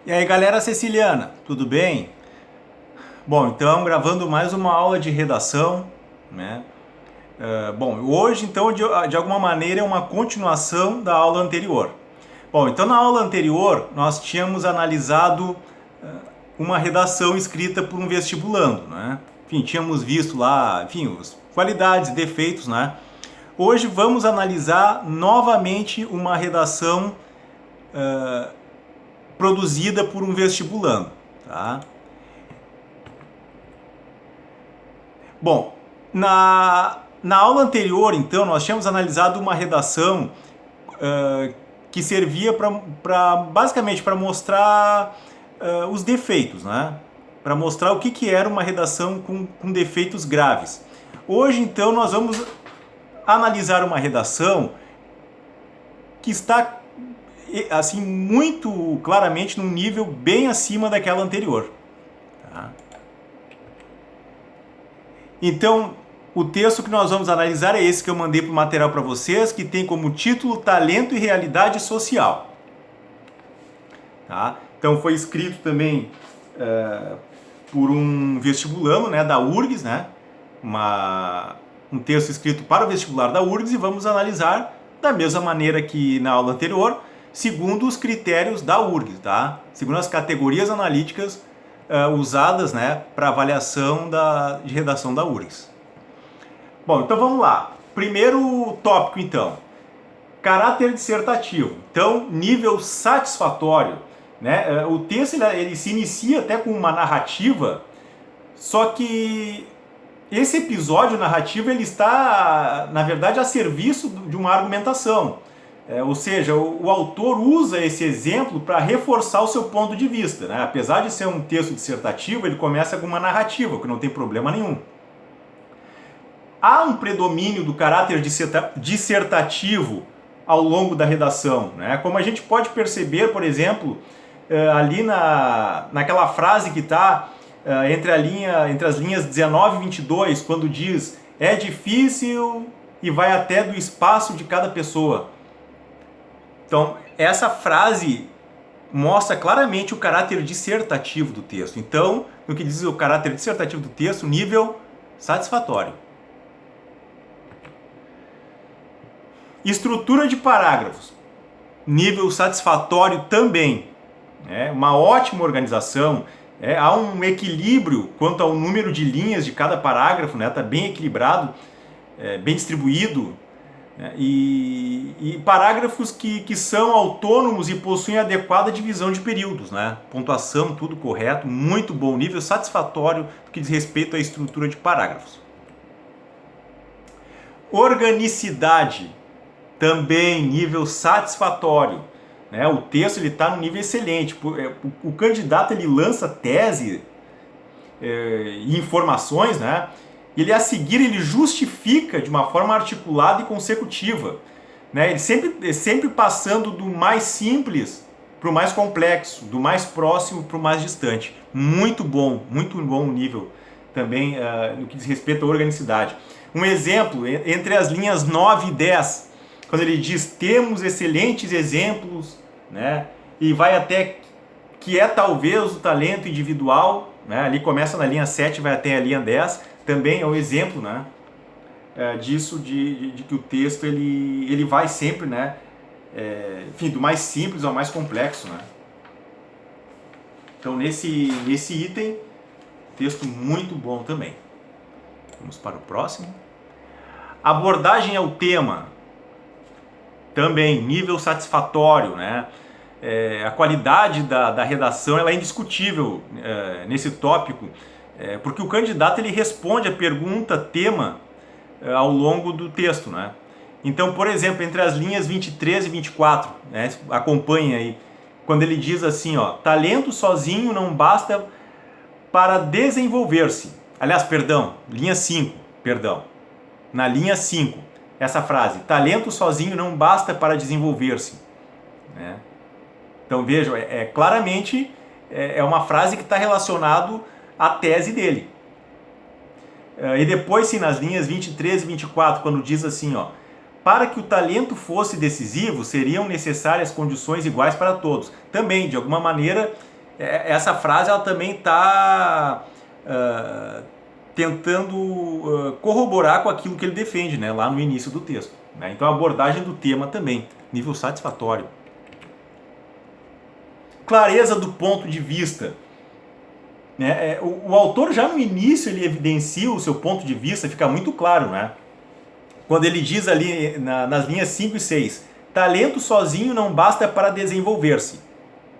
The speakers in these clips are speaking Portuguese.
E aí, galera siciliana, tudo bem? Bom, então gravando mais uma aula de redação, né? Bom, hoje então de alguma maneira é uma continuação da aula anterior. Bom, então na aula anterior nós tínhamos analisado uma redação escrita por um vestibulando, né? Enfim, tínhamos visto lá, enfim, os qualidades e defeitos, né? Hoje vamos analisar novamente uma redação produzida por um vestibulando, tá? Bom, na aula anterior, então, nós tínhamos analisado uma redação que servia basicamente para mostrar os defeitos, né? Para mostrar o que era uma redação com defeitos graves. Hoje, então, nós vamos analisar uma redação que está assim muito claramente num nível bem acima daquela anterior. Tá? Então, o texto que nós vamos analisar é esse que eu mandei para o material para vocês, que tem como título Talento e Realidade Social. Tá? Então, foi escrito também por um vestibulando, né, da URGS, né? Um texto escrito para o vestibular da URGS, e vamos analisar da mesma maneira que na aula anterior, segundo os critérios da URGS, tá? Segundo as categorias analíticas usadas, né, para avaliação de redação da URGS. Bom, então vamos lá. Primeiro tópico, então. Caráter dissertativo. Então, nível satisfatório. Né? O texto ele se inicia até com uma narrativa, só que esse episódio narrativo ele está, na verdade, a serviço de uma argumentação. Ou seja, o autor usa esse exemplo para reforçar o seu ponto de vista. Né? Apesar de ser um texto dissertativo, ele começa com uma narrativa, que não tem problema nenhum. Há um predomínio do caráter dissertativo ao longo da redação. Né? Como a gente pode perceber, por exemplo, ali naquela frase que está entre as linhas 19 e 22, quando diz é difícil e vai até do espaço de cada pessoa. Então, essa frase mostra claramente o caráter dissertativo do texto. Então, no que diz o caráter dissertativo do texto, nível satisfatório. Estrutura de parágrafos, nível satisfatório também. Uma ótima organização, há um equilíbrio quanto ao número de linhas de cada parágrafo, está bem equilibrado, bem distribuído. E parágrafos que são autônomos e possuem adequada divisão de períodos, pontuação, tudo correto, muito bom, nível satisfatório no que diz respeito à estrutura de parágrafos. Organicidade, também nível satisfatório. O texto está no nível excelente. O candidato ele lança tese e informações, e a seguir ele justifica de uma forma articulada e consecutiva. Ele sempre passando do mais simples para o mais complexo, do mais próximo para o mais distante. Muito bom o nível também no que diz respeito à organicidade. Um exemplo, entre as linhas 9 e 10, quando ele diz temos excelentes exemplos, e vai até que é talvez o talento individual, ali começa na linha 7 vai até a linha 10, também é um exemplo disso, de que o texto ele vai sempre enfim, do mais simples ao mais complexo. Então nesse item, texto muito bom também. Vamos para o próximo. Abordagem ao tema, também nível satisfatório. A qualidade da redação ela é indiscutível nesse tópico, porque o candidato ele responde a pergunta tema ao longo do texto. Então, por exemplo, entre as linhas 23 e 24, acompanhem aí, quando ele diz assim, talento sozinho não basta para desenvolver-se. Aliás, linha 5, na linha 5, essa frase, talento sozinho não basta para desenvolver-se. Então vejam, claramente é uma frase que está relacionada à tese dele. E depois sim, nas linhas 23 e 24, quando diz assim, para que o talento fosse decisivo, seriam necessárias condições iguais para todos. Também, de alguma maneira, essa frase ela também está tentando corroborar com aquilo que ele defende, né, lá no início do texto, né? Então a abordagem do tema também, nível satisfatório. Clareza do ponto de vista. Né? O autor já no início ele evidencia o seu ponto de vista, fica muito claro, né? Quando ele diz ali nas linhas 5 e 6, talento sozinho não basta para desenvolver-se.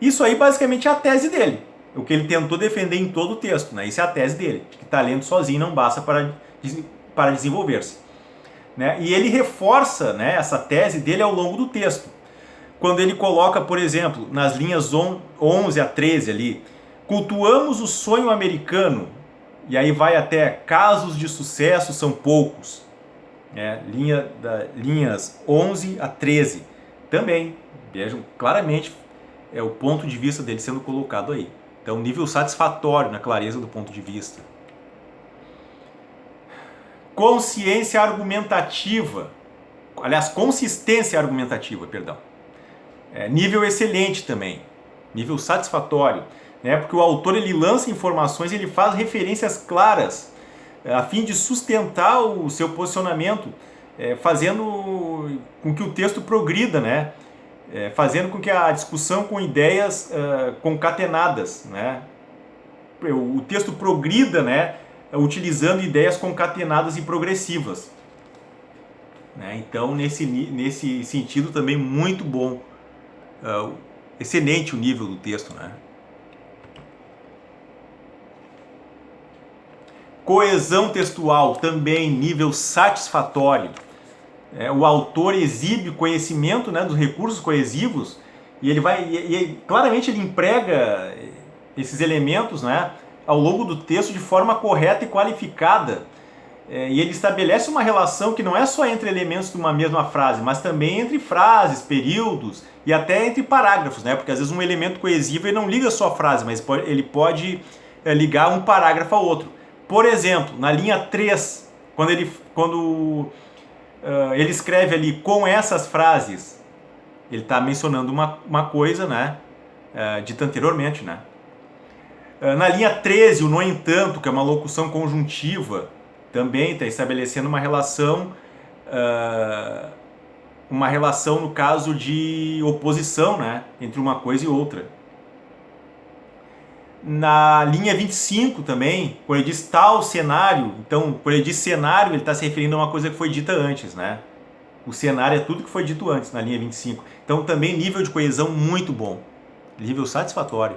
Isso aí basicamente é a tese dele, o que ele tentou defender em todo o texto, né? Isso é a tese dele, que talento sozinho não basta para desenvolver-se. Né? E ele reforça, né, essa tese dele ao longo do texto. Quando ele coloca, por exemplo, nas linhas 11 a 13 ali, cultuamos o sonho americano, e aí vai até casos de sucesso são poucos. Linhas 11 a 13 também, vejam claramente o ponto de vista dele sendo colocado aí. Então, nível satisfatório na clareza do ponto de vista. Consciência argumentativa, aliás, consistência argumentativa, perdão. Nível excelente também, nível satisfatório, né? Porque o autor ele lança informações, ele faz referências claras a fim de sustentar o seu posicionamento, fazendo com que o texto progrida, né? Fazendo com que a discussão com ideias concatenadas, né? O texto progrida, né? Utilizando ideias concatenadas e progressivas. Né? Então, nesse sentido também muito bom. Excelente o nível do texto, né? Coesão textual, também nível satisfatório. O autor exibe conhecimento, né, dos recursos coesivos e ele claramente ele emprega esses elementos, né, ao longo do texto de forma correta e qualificada. E ele estabelece uma relação que não é só entre elementos de uma mesma frase, mas também entre frases, períodos e até entre parágrafos, né? Porque às vezes um elemento coesivo ele não liga só a frase, mas ele pode ligar um parágrafo ao outro. Por exemplo, na linha 3, quando ele escreve ali com essas frases, ele está mencionando uma coisa, né? Dita anteriormente, né? Na linha 13, o no entanto, que é uma locução conjuntiva, também está estabelecendo uma relação no caso de oposição, né, entre uma coisa e outra. Na linha 25 também, quando ele diz tal cenário, então quando ele diz cenário, ele está se referindo a uma coisa que foi dita antes, né? O cenário é tudo que foi dito antes na linha 25. Então também nível de coesão muito bom, nível satisfatório.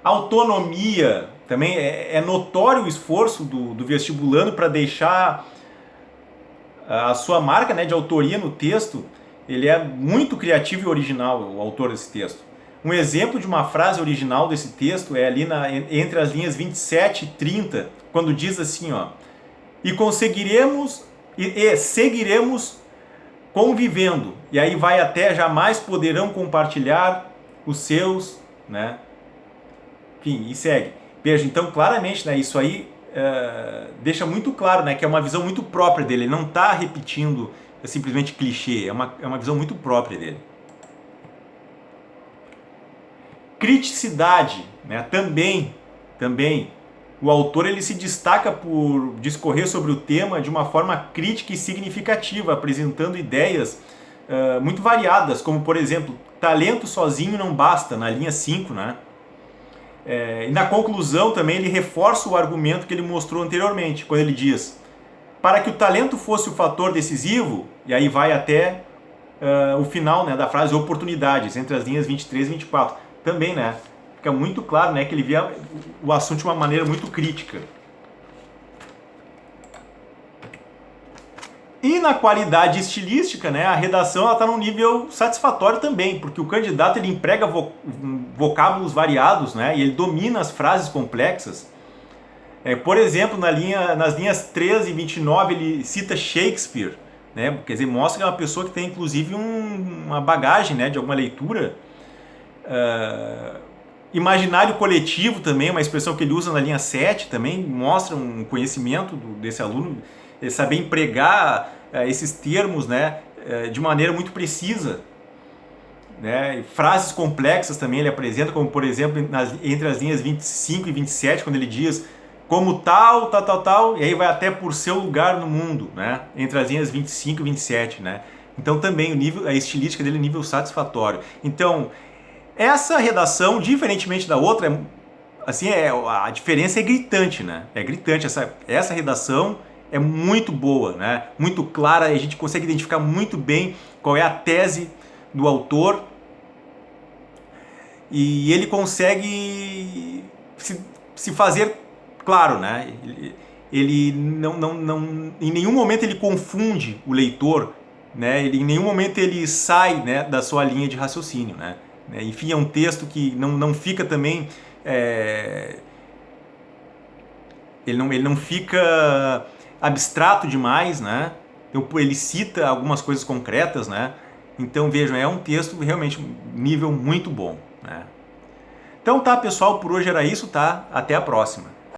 Autonomia, também é notório o esforço do vestibulando para deixar a sua marca, né, de autoria no texto. Ele é muito criativo e original, o autor desse texto. Um exemplo de uma frase original desse texto é ali entre as linhas 27 e 30, quando diz assim, ó, e conseguiremos e seguiremos convivendo. E aí vai até jamais poderão compartilhar os seus, né? Enfim, e segue. Veja, então claramente, né, isso aí deixa muito claro, né, que é uma visão muito própria dele. Ele não está repetindo simplesmente clichê, é uma visão muito própria dele. Criticidade, né, também o autor ele se destaca por discorrer sobre o tema de uma forma crítica e significativa, apresentando ideias muito variadas, como por exemplo, talento sozinho não basta, na linha 5, né? E na conclusão também ele reforça o argumento que ele mostrou anteriormente, quando ele diz: para que o talento fosse o fator decisivo, e aí vai até o final, né, da frase oportunidades, entre as linhas 23 e 24. Também, né, fica muito claro, né, que ele vê o assunto de uma maneira muito crítica. E na qualidade estilística, né, a redação está num nível satisfatório também, porque o candidato ele emprega vocábulos variados, né, e ele domina as frases complexas. Por exemplo, nas linhas 13 e 29 ele cita Shakespeare, né, quer dizer, mostra que é uma pessoa que tem inclusive uma bagagem, né, de alguma leitura. Imaginário coletivo também, uma expressão que ele usa na linha 7, também mostra um conhecimento desse aluno, saber empregar esses termos, né, de maneira muito precisa. né? Frases complexas também ele apresenta, como por exemplo entre as linhas 25 e 27, quando ele diz como tal, tal, tal, tal, e aí vai até por seu lugar no mundo, né? Entre as linhas 25 e 27, né? Então também o nível, a estilística dele é nível satisfatório. Então, essa redação, diferentemente da outra, assim, a diferença é gritante, né? É gritante, essa redação é muito boa, né? Muito clara, a gente consegue identificar muito bem qual é a tese do autor e ele consegue se fazer claro, né? Ele não, em nenhum momento ele confunde o leitor, né? Em nenhum momento ele sai, né, da sua linha de raciocínio, né? Enfim, é um texto que não fica também... ele não fica abstrato demais, né? Então, ele cita algumas coisas concretas, né? Então vejam, é um texto realmente nível muito bom, né? Então tá, pessoal, por hoje era isso, tá? Até a próxima.